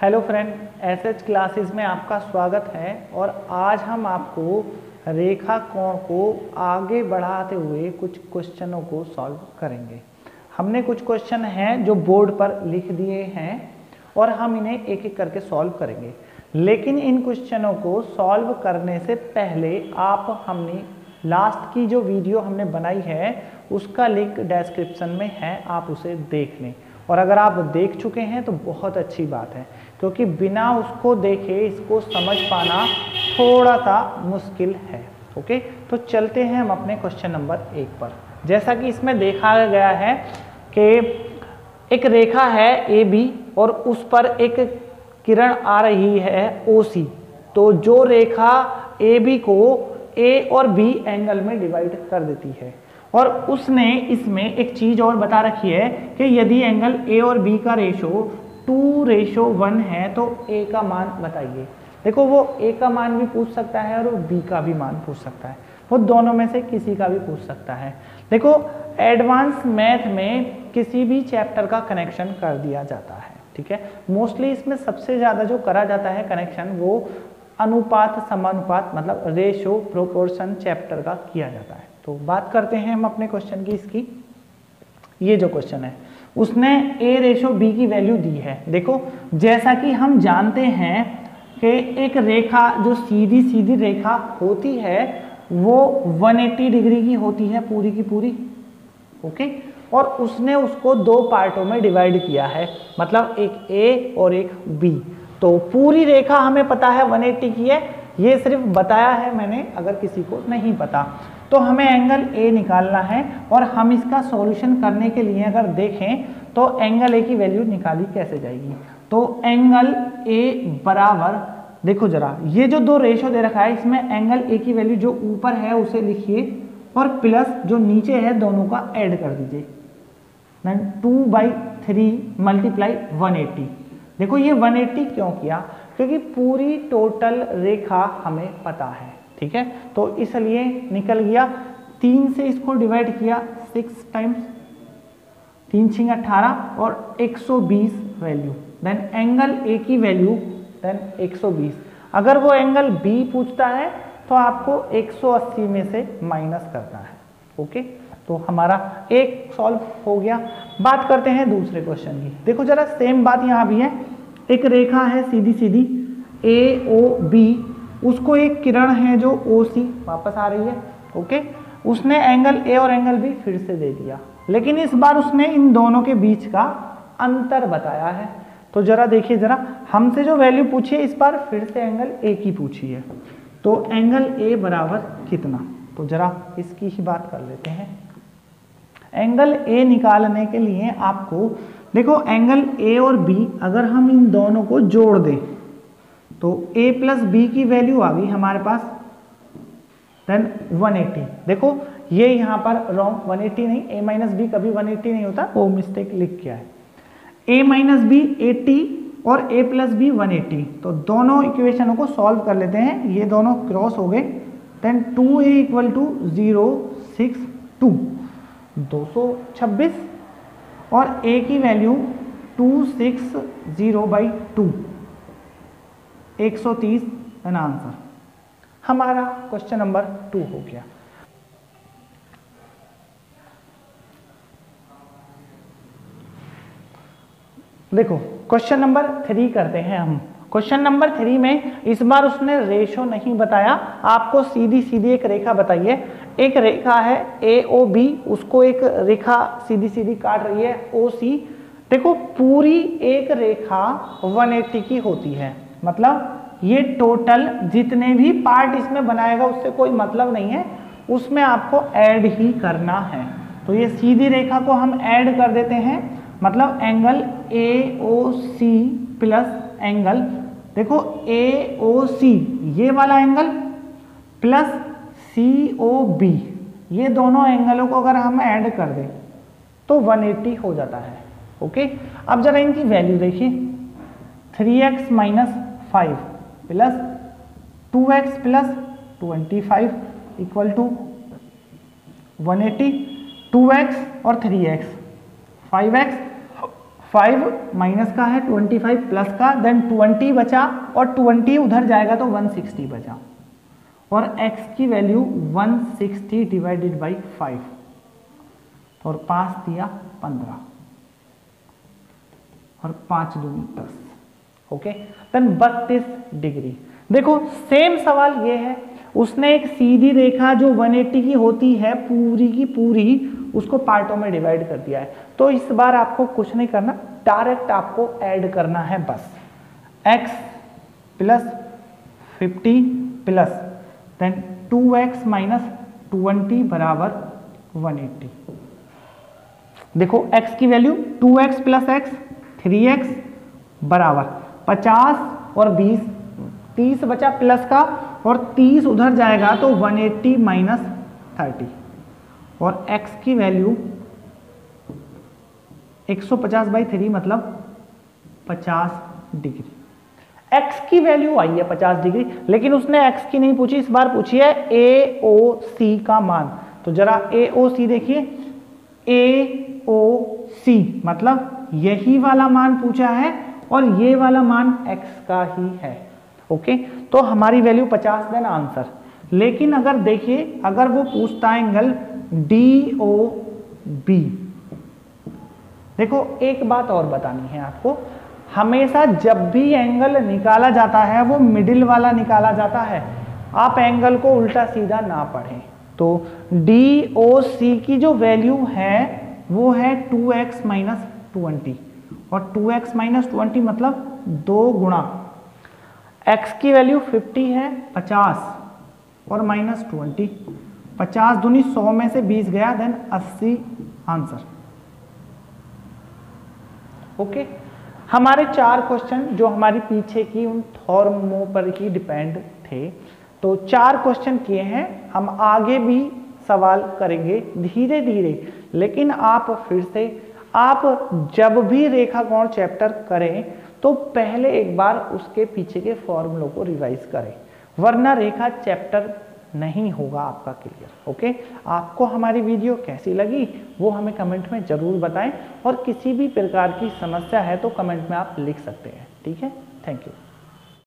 Hello friend, SH classes में आपका स्वागत है। और आज हम आपको रेखा कोण को आगे बढ़ाते हुए कुछ क्वेश्चनों को सॉल्व करेंगे। हमने कुछ क्वेश्चन हैं जो बोर्ड पर लिख दिए हैं और हम इन्हें एक एक करके सॉल्व करेंगे। लेकिन इन क्वेश्चनों को सॉल्व करने से पहले हमने लास्ट की जो वीडियो हमने बनाई है उसका लिंक डिस्क्रिप्शन में है, आप उसे देख लें। और अगर आप देख चुके हैं तो बहुत अच्छी बात है, क्योंकि बिना उसको देखे इसको समझ पाना थोड़ा सा मुश्किल है। ओके, तो चलते हैं हम अपने क्वेश्चन नंबर 1 पर। जैसा कि इसमें देखा गया है कि एक रेखा है ए बी और उस पर एक किरण आ रही है OC। तो जो रेखा ए बी को ए और बी एंगल में डिवाइड कर देती है, और उसने इसमें एक चीज और बता रखी है कि यदि एंगल ए और बी का रेशो 2:1 है तो ए का मान बताइए। देखो, वो ए का मान भी पूछ सकता है और बी का भी मान पूछ सकता है, वो दोनों में से किसी का भी पूछ सकता है। देखो, एडवांस मैथ में किसी भी चैप्टर का कनेक्शन कर दिया जाता है, ठीक है। मोस्टली इसमें सबसे ज्यादा जो करा जाता है कनेक्शन वो अनुपात समानुपात मतलब रेशो प्रोपोर्शन चैप्टर का किया जाता है। तो बात करते हैं हम अपने क्वेश्चन की। इसकी ये जो क्वेश्चन है उसने a/b की वैल्यू दी है। देखो, जैसा कि हम जानते हैं कि एक रेखा जो सीधी सीधी रेखा होती है वो 180 डिग्री की होती है पूरी की पूरी। ओके, और उसने उसको दो पार्टों में डिवाइड किया है, मतलब एक a और एक b। तो पूरी रेखा हमें पता है 180 की है, ये सिर्फ बताया है मैंने, अगर किसी को नहीं पता तो हमें एंगल ए निकालना है। और हम इसका सॉल्यूशन करने के लिए अगर देखें तो एंगल ए की वैल्यू निकाली कैसे जाएगी। तो एंगल ए बराबर, देखो जरा, ये जो दो रेशो दे रखा है इसमें एंगल ए की वैल्यू जो ऊपर है उसे लिखिए और प्लस जो नीचे है दोनों का ऐड कर दीजिए। 2/3 मल्टीप्लाई 180। देखो, ये 180 क्यों किया, क्योंकि पूरी टोटल रेखा हमें पता है, ठीक है। तो इसलिए निकल गया 3 से इसको डिवाइड किया 6 टाइम्स, 3×6 18 और 120 वैल्यू। देन एंगल ए की वैल्यू देन 120। अगर वो एंगल बी पूछता है तो आपको 180 में से माइनस करना है। ओके, तो हमारा एक सॉल्व हो गया। बात करते हैं दूसरे क्वेश्चन की। देखो जरा, सेम बात यहाँ भी है। एक रेखा है सीधी सीधी AOB, उसको एक किरण है जो OC वापस आ रही है। ओके, उसने एंगल ए और एंगल बी फिर से दे दिया, लेकिन इस बार उसने इन दोनों के बीच का अंतर बताया है। तो जरा देखिए, जरा हमसे जो वैल्यू पूछी है इस बार फिर से एंगल ए की पूछी है। तो एंगल ए बराबर कितना, तो जरा इसकी ही बात कर लेते हैं। एंगल ए निकालने के लिए आपको देखो, एंगल ए और बी अगर हम इन दोनों को जोड़ दें तो a प्लस बी की वैल्यू आ गई हमारे पास, देन 180। देखो, ये यहाँ पर रॉन्ग 180 नहीं, a माइनस बी कभी 180 नहीं होता, वो मिस्टेक लिख किया है। a माइनस बी 80 और a प्लस बी 180। तो दोनों इक्वेशनों को सॉल्व कर लेते हैं, ये दोनों क्रॉस हो गए। देन 2a = 062 226 और a की वैल्यू 260/2 130 एन आंसर। हमारा क्वेश्चन नंबर 2 हो गया। देखो, क्वेश्चन नंबर 3 करते हैं हम। क्वेश्चन नंबर 3 में इस बार उसने रेशो नहीं बताया, आपको सीधी सीधी एक रेखा बताइए। एक रेखा है AOB, उसको एक रेखा सीधी सीधी काट रही है OC। देखो, पूरी एक रेखा 180 की होती है, मतलब ये टोटल जितने भी पार्ट इसमें बनाएगा उससे कोई मतलब नहीं है, उसमें आपको ऐड ही करना है। तो ये सीधी रेखा को हम ऐड कर देते हैं, मतलब एंगल AOC प्लस एंगल, देखो AOC ये वाला एंगल प्लस COB, ये दोनों एंगलों को अगर हम ऐड कर दें तो 180 हो जाता है। ओके, अब जरा इनकी वैल्यू देखिए। 3x - 5 plus 2x plus 25 = 180। 2x और 3x, 5x 5 माइनस का है, 25 प्लस का, देन 20 बचा और 20 उधर जाएगा तो 160 बचा और x की वैल्यू 160 डिवाइडेड बाई 5 और 5 दिया 15 और 5 दूनी 10, ओके। देन 32 डिग्री। देखो सेम सवाल ये है, उसने एक सीधी रेखा जो 180 की होती है पूरी की पूरी उसको पार्टों में डिवाइड कर दिया है। तो इस बार आपको कुछ नहीं करना, डायरेक्ट आपको ऐड करना है बस। x plus 50 plus then 2x minus 20 बराबर 180। देखो x की value 2x plus x 3x बराबर 50 और 20, 30 बचा प्लस का और 30 उधर जाएगा तो 180 माइनस 30 और x की वैल्यू 150/3 मतलब 50 डिग्री। x की वैल्यू आई है 50 डिग्री, लेकिन उसने x की नहीं पूछी, इस बार पूछी है AOC का मान। तो जरा AOC देखिए, AOC मतलब यही वाला मान पूछा है और ये वाला मान x का ही है, ओके। तो हमारी वैल्यू 50 देन आंसर। लेकिन अगर देखिए, अगर वो पूछता है एंगल DOB, देखो एक बात और बतानी है आपको, हमेशा जब भी एंगल निकाला जाता है वो मिडिल वाला निकाला जाता है, आप एंगल को उल्टा सीधा ना पढ़ें। तो DOC की जो वैल्यू है वो है 2x माइनस 20 और 2x माइनस 20 मतलब 2 गुणा x की वैल्यू 50 है 50 और माइनस 20, 50 दूनी 100 में से 20 गया देन 80 आंसर, ओके। हमारे 4 क्वेश्चन जो हमारी पीछे की उन थॉर्मों पर ही डिपेंड थे, तो 4 क्वेश्चन किए हैं। हम आगे भी सवाल करेंगे धीरे धीरे, लेकिन आप फिर से आप जब भी रेखाकोण चैप्टर करें तो पहले एक बार उसके पीछे के फॉर्मूलों को रिवाइज करें, वरना रेखा चैप्टर नहीं होगा आपका क्लियर, ओके। आपको हमारी वीडियो कैसी लगी वो हमें कमेंट में जरूर बताएं और किसी भी प्रकार की समस्या है तो कमेंट में आप लिख सकते हैं, ठीक है। Thank you.